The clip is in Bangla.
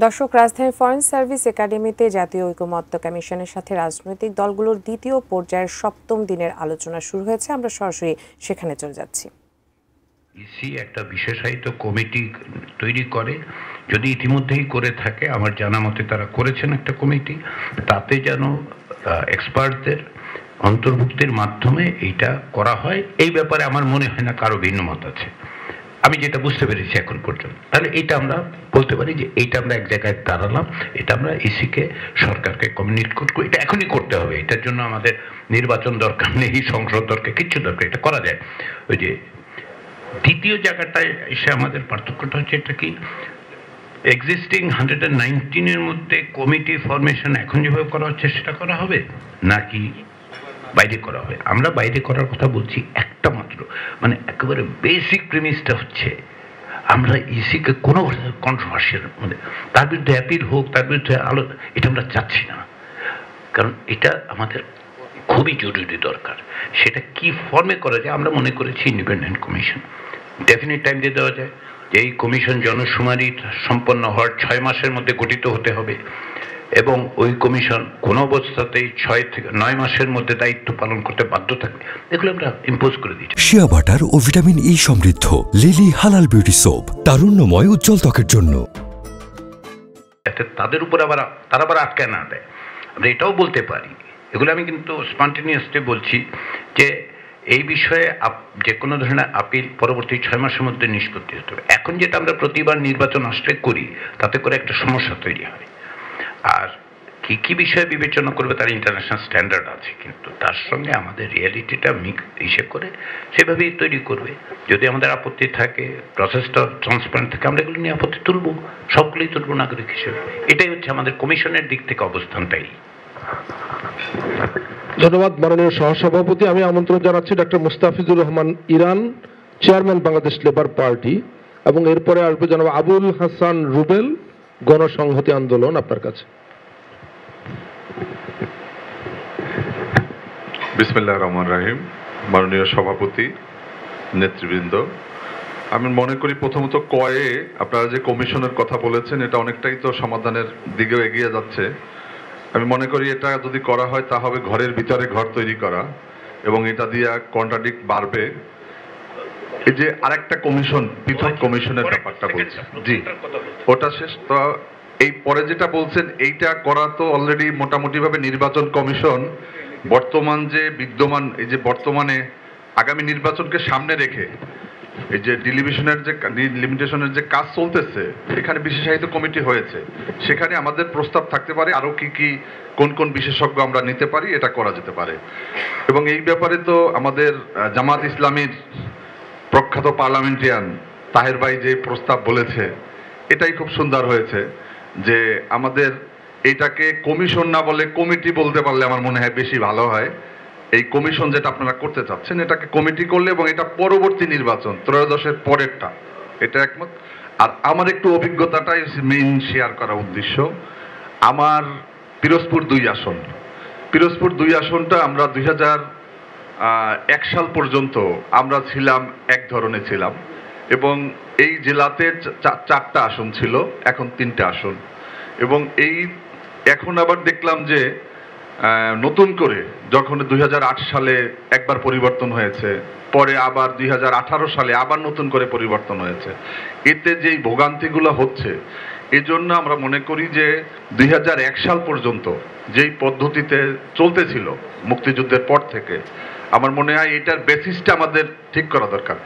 দর্শক, রাজধানীর ফরেন সার্ভিস একাডেমিতে জাতীয় ঐকমত্য কমিশনের সাথে রাজনৈতিক দলগুলোর দ্বিতীয় পর্যায়ের সপ্তম দিনের আলোচনা শুরু হয়েছে। আমরা সরাসরি সেখানে চলে যাচ্ছি। ইসি একটা বিশেষায়িত কমিটি তৈরি করে, যদি ইতিমধ্যেই করে থাকে, আমার জানা মতে তারা করেছেন একটা কমিটি, তাতে যেন এক্সপার্টদের অন্তর্ভুক্তির মাধ্যমে এইটা করা হয়। এই ব্যাপারে আমার মনে হয় না কারো ভিন্ন মত আছে, আমি যেটা বুঝতে পেরেছি এখন পর্যন্ত। তাহলে এটা আমরা বলতে পারি যে এইটা আমরা এক জায়গায় দাঁড়ালাম, এটা আমরা ইসিকে, সরকারকে কমিউনিকেট করবো। এটা এখনই করতে হবে, এটার জন্য আমাদের নির্বাচন দরকার নেই, সংসদ দরকার, কিচ্ছু দরকার, এটা করা যায়। ওই যে দ্বিতীয় জায়গাটায় এসে আমাদের পার্থক্যটা হচ্ছে, এটা কি এক্সিস্টিং 119-এর মধ্যে কমিটি ফরমেশন এখন যেভাবে করা হচ্ছে সেটা করা হবে, নাকি বাইরে করা হবে? আমরা বাইরে করার কথা বলছি একটা মাত্র, মানে একেবারে বেসিক প্রিমিসটা হচ্ছে আমরা ইসিকে কোনো কন্ট্রোভার্সিয়াল মধ্যে, তার বিরুদ্ধে অ্যাপিল হোক, তার বিরুদ্ধে এটা আমরা চাচ্ছি না, কারণ এটা আমাদের খুবই জরুরি দরকার। সেটা কি ফর্মে করা যায়? আমরা মনে করেছি ইন্ডিপেন্ডেন্ট কমিশন, ডেফিনিট টাইম দিয়ে দেওয়া যায় যে এই কমিশন জনশুমারি সম্পন্ন হওয়ার 6 মাসের মধ্যে গঠিত হতে হবে, এবং ওই কমিশন কোনো অবস্থাতেই 6 থেকে 9 মাসের মধ্যে দায়িত্ব পালন করতে বাধ্য থাকবে। এগুলো আমরা ইম্পোজ করে দিচ্ছি। শিয়া বাটার ও ভিটামিন ই সমৃদ্ধ লিলি হালাল বিউটি সোপ, তারুণ্যময় উজ্জ্বল ত্বকের জন্য। তাদের উপর তারা আবার আটকে না দেয়, আমরা এটাও বলতে পারি। এগুলো আমি কিন্তু স্পন্টেনিয়াসলি বলছি যে এই বিষয়ে যে কোনো ধরনের আপিল পরবর্তী 6 মাসের মধ্যে নিষ্পত্তি হতে হবে। এখন যেটা আমরা প্রতিবার নির্বাচন আসলে করি, তাতে করে একটা সমস্যা তৈরি হয়। আর কি কি বিষয়ে বিবেচনা করবে তার ইন্টারন্যাশনাল স্ট্যান্ডার্ড আছে, কিন্তু তার সঙ্গে আমাদের রিয়ালিটিটা হিসেব করে সেভাবেই তৈরি করবে। যদি আমাদের আপত্তি থাকে, প্রসেসটা ট্রান্সপারেন্ট থাকে, আমরা এগুলো নিয়ে আপত্তি তুলব, সবগুলোই তুলব নাগরিক হিসেবে। এটাই হচ্ছে আমাদের কমিশনের দিক থেকে অবস্থানটাই। ধন্যবাদ মাননীয় সহসভাপতি। আমি আমন্ত্রণ জানাচ্ছি doctor Mustafizur Rahman Iran, chairman Bangladesh labour party, এবং এরপরে আসবে জনাব আবুল হাসান রুবেল, গণসংহতি আন্দোলন। আপনার কাছে। বিসমিল্লাহির রহমানির রহিম। মাননীয় সভাপতি, নেতৃবৃন্দ, আমি মনে করি প্রথমত আপনারা যে কমিশনের কথা বলেছেন, এটা অনেকটাই তো সমাধানের দিকেও এগিয়ে যাচ্ছে। আমি মনে করি এটা যদি করা হয় তা হবে ঘরের ভিতরে ঘর তৈরি করা, এবং এটা দিয়ে কন্ট্রাডিক্ট বাড়বে। এই যে আরেকটা কমিশন, পৃথক কমিশনের ব্যাপারটা বলছে, জি ওটা শেষ তো। এই পরে যেটা বলছেন এইটা করা তো অলরেডি মোটামুটি ভাবে নির্বাচন কমিশন বর্তমান যে বিদ্যমান, এই যে বর্তমানে আগামী নির্বাচনকে সামনে রেখে এই যে লিমিটেশনের যে কাজ চলতেছে, এখানে বিশেষায়িত কমিটি হয়েছে, সেখানে আমাদের প্রস্তাব থাকতে পারে আরো কি কোন কোন বিশেষজ্ঞ আমরা নিতে পারি, এটা করা যেতে পারে। এবং এই ব্যাপারে তো আমাদের জামাত ইসলামীর প্রখ্যাত পার্লামেন্টারিয়ান তাহের ভাই যে প্রস্তাব বলেছে, এটাই খুব সুন্দর হয়েছে যে আমাদের এইটাকে কমিশন না বলে কমিটি বলতে পারলে আমার মনে হয় বেশি ভালো হয়। এই কমিশন যেটা আপনারা করতে চাচ্ছেন, এটাকে কমিটি করলে, এবং এটা পরবর্তী নির্বাচন 13-এর পরেরটা, এটা একমত। আর আমার একটু অভিজ্ঞতাটাই মেইন শেয়ার করার উদ্দেশ্য। আমার পিরোজপুর 2 আসনটা আমরা 2001 সাল পর্যন্ত আমরা ছিলাম এক ধরনের ছিলাম, এবং এই জেলাতে 4টা আসন ছিল, এখন 3টে আসন। এবং এখন আবার দেখলাম যে নতুন করে যখন 2008 সালে একবার পরিবর্তন হয়েছে, পরে আবার 2018 সালে আবার নতুন করে পরিবর্তন হয়েছে। এতে যেই ভোগান্তিগুলো হচ্ছে, এজন্য আমরা মনে করি যে 2001 সাল পর্যন্ত যেই পদ্ধতিতে চলতেছিল মুক্তিযুদ্ধের পর থেকে, আমার মনে হয় এটার বেসিসটা আমাদের ঠিক করা দরকার।